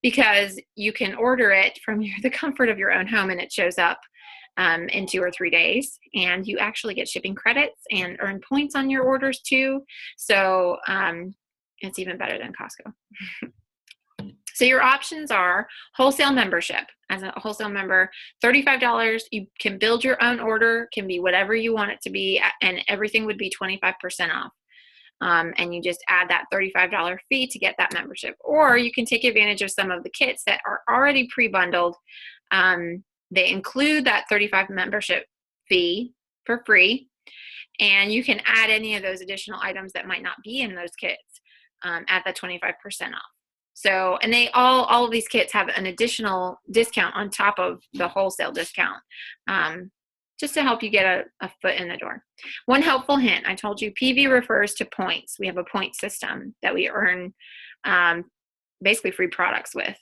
because you can order it from the comfort of your own home and it shows up in 2 or 3 days, and you actually get shipping credits and earn points on your orders too. So it's even better than Costco. So your options are wholesale membership. As a wholesale member, $35. You can build your own order, can be whatever you want it to be, and everything would be 25% off. and you just add that $35 fee to get that membership. Or you can take advantage of some of the kits that are already pre-bundled. They include that $35 membership fee for free, and you can add any of those additional items that might not be in those kits at the 25% off. So, and they all of these kits have an additional discount on top of the wholesale discount, just to help you get a foot in the door. One helpful hint, I told you PV refers to points. We have a point system that we earn basically free products with.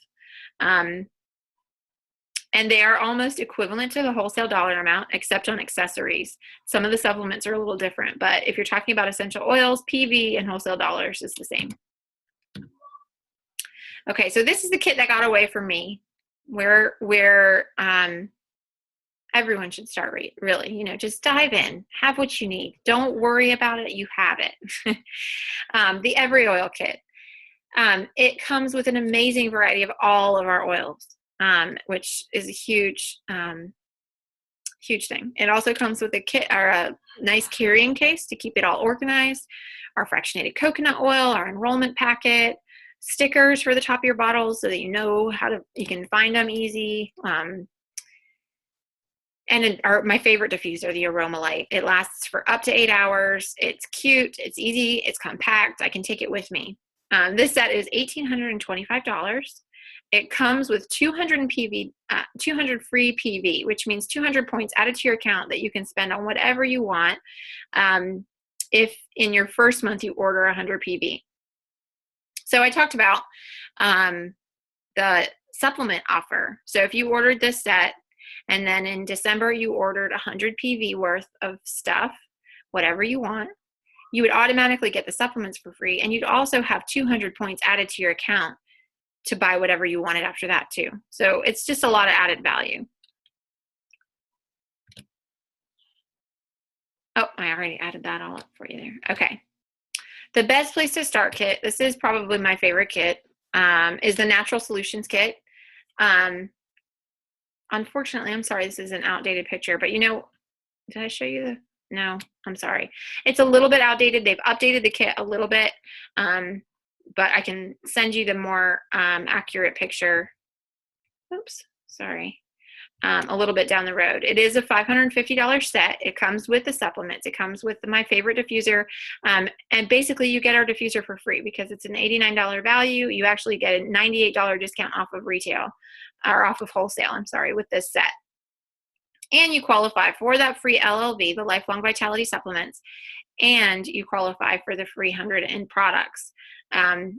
And they are almost equivalent to the wholesale dollar amount, except on accessories. Some of the supplements are a little different, but if you're talking about essential oils, PV and wholesale dollars is the same. Okay, so this is the kit that got away from me, where everyone should start, really. Just dive in, have what you need. Don't worry about it, you have it. The Every Oil Kit. It comes with an amazing variety of all of our oils, which is a huge thing. It also comes with a kit or a nice carrying case to keep it all organized, our fractionated coconut oil, our enrollment packet, stickers for the top of your bottles so that you can find them easy. And my favorite diffuser, the Aroma Light. It lasts for up to 8 hours. It's cute, it's easy, it's compact. I can take it with me. This set is $1,825. It comes with 200 free PV, which means 200 points added to your account that you can spend on whatever you want if in your first month you order 100 PV. So I talked about the supplement offer. So if you ordered this set and then in December you ordered 100 PV worth of stuff, whatever you want, you would automatically get the supplements for free, and you'd also have 200 points added to your account to buy whatever you wanted after that too. So it's just a lot of added value. Oh, I already added that all up for you there. Okay. The best place to start kit, this is probably my favorite kit, is the Natural Solutions Kit. Unfortunately, I'm sorry, this is an outdated picture, but did I show you the, no, I'm sorry. It's a little bit outdated. They've updated the kit a little bit, but I can send you the more accurate picture. Oops, sorry. A little bit down the road. It is a $550 set. It comes with the supplements. It comes with my favorite diffuser. And basically you get our diffuser for free because it's an $89 value. You actually get a $98 discount off of retail, or off of wholesale, I'm sorry, with this set. And you qualify for that free LLV, the Lifelong Vitality Supplements, and you qualify for the free 100 in products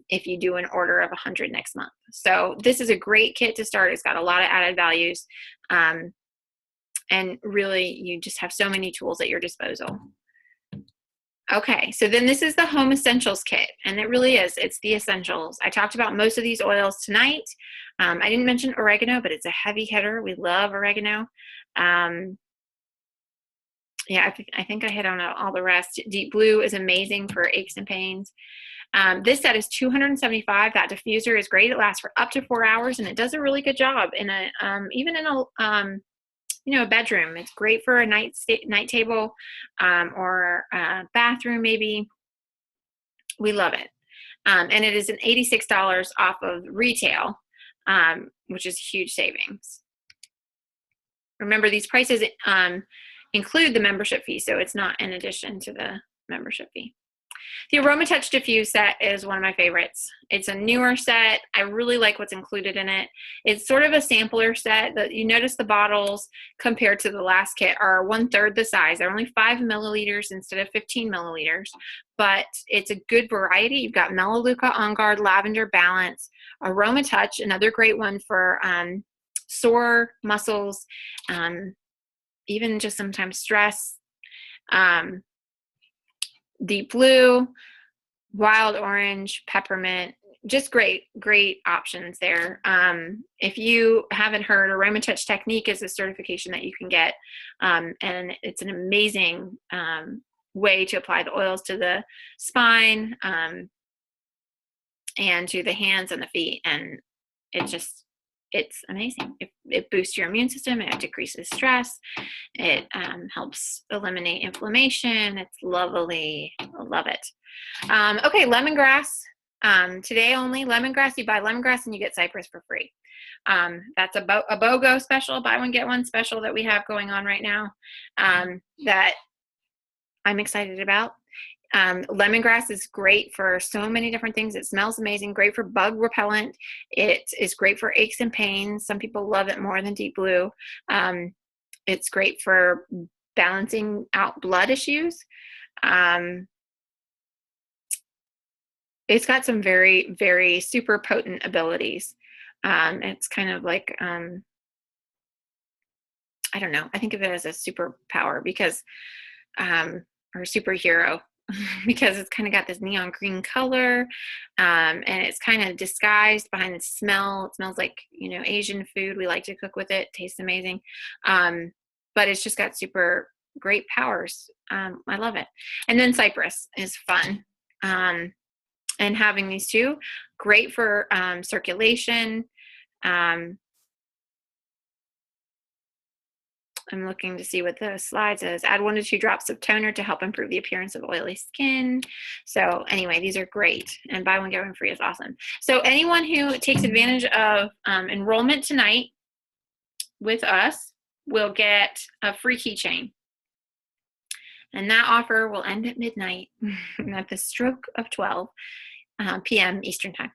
if you do an order of 100 next month. So this is a great kit to start. It's got a lot of added values. And really, you just have so many tools at your disposal. Okay, so then this is the Home Essentials Kit, and it really is. It's the essentials. I talked about most of these oils tonight. I didn't mention oregano, but it's a heavy hitter. We love oregano. Yeah, I think I hit on all the rest. Deep Blue is amazing for aches and pains. This set is $275. That diffuser is great. It lasts for up to 4 hours, and it does a really good job in even in a bedroom. It's great for a night table or a bathroom maybe. We love it. And it is an $86 off of retail, which is huge savings. Remember, these prices include the membership fee, so it's not in addition to the membership fee. The Aroma Touch Diffuse set is one of my favorites. It's a newer set. I really like what's included in it. It's sort of a sampler set. That you notice the bottles compared to the last kit are 1/3 the size. They're only 5 milliliters instead of 15 milliliters, but it's a good variety. You've got Melaleuca, On Guard, Lavender, Balance, Aroma Touch, another great one for sore muscles, even just sometimes stress. Deep Blue, Wild Orange, Peppermint, just great options there. If you haven't heard, Aroma Touch Technique is a certification that you can get, and it's an amazing way to apply the oils to the spine and to the hands and the feet, and it just it's amazing. It boosts your immune system. It decreases stress. It helps eliminate inflammation. It's lovely. I love it. Okay, lemongrass. Today only lemongrass. You buy lemongrass and you get cypress for free. That's a BOGO special, buy one get one special that we have going on right now, that I'm excited about. Lemongrass is great for so many different things. It smells amazing, great for bug repellent. It is great for aches and pains. Some people love it more than deep blue. It's great for balancing out blood issues. It's got some very, very super potent abilities. It's kind of like, I don't know, I think of it as a superpower because, or a superhero, because it's kind of got this neon green color, and it's kind of disguised behind the smell. It smells like, Asian food. We like to cook with it. Tastes amazing. But it's just got super great powers. I love it. And then cypress is fun. And having these two, great for circulation. I'm looking to see what the slide says. Add 1 to 2 drops of toner to help improve the appearance of oily skin. So anyway, these are great. And buy one, get one free is awesome. So anyone who takes advantage of enrollment tonight with us will get a free keychain. And that offer will end at midnight at the stroke of 12 p.m. Eastern time.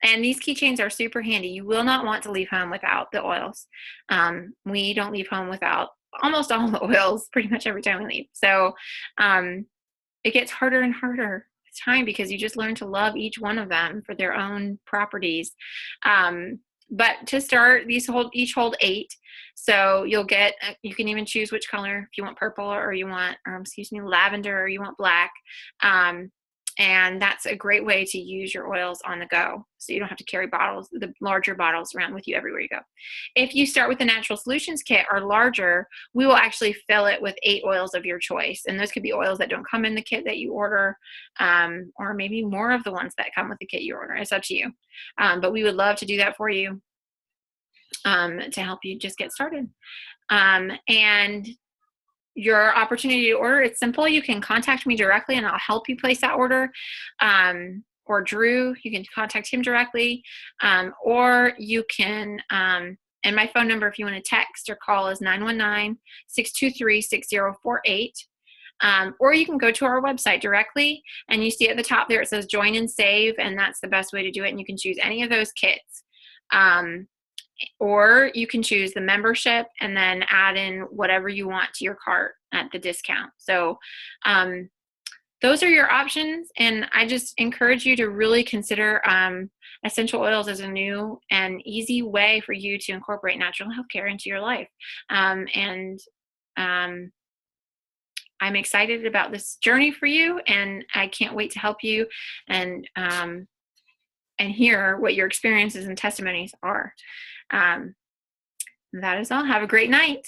And these keychains are super handy. You will not want to leave home without the oils. We don't leave home without almost all the oils pretty much every time we leave. So it gets harder and harder with time because you just learn to love each one of them for their own properties. But to start, each hold 8. So you can even choose which color, if you want purple or you want, lavender, or you want black. And that's a great way to use your oils on the go. So you don't have to carry the larger bottles around with you everywhere you go. If you start with the Natural Solutions kit or larger, we will actually fill it with 8 oils of your choice. And those could be oils that don't come in the kit that you order, or maybe more of the ones that come with the kit you order. It's up to you. But we would love to do that for you, to help you just get started. And your opportunity to order, it's simple. You can contact me directly and I'll help you place that order. Or Drew, you can contact him directly. Or you can, and my phone number, if you want to text or call, is 919-623-6048. Or you can go to our website directly and you see at the top there, it says join and save. And that's the best way to do it. And you can choose any of those kits. Or you can choose the membership and then add in whatever you want to your cart at the discount. So those are your options. And I just encourage you to really consider essential oils as a new and easy way for you to incorporate natural healthcare into your life. And I'm excited about this journey for you, and I can't wait to help you and hear what your experiences and testimonies are. That is all. Have a great night.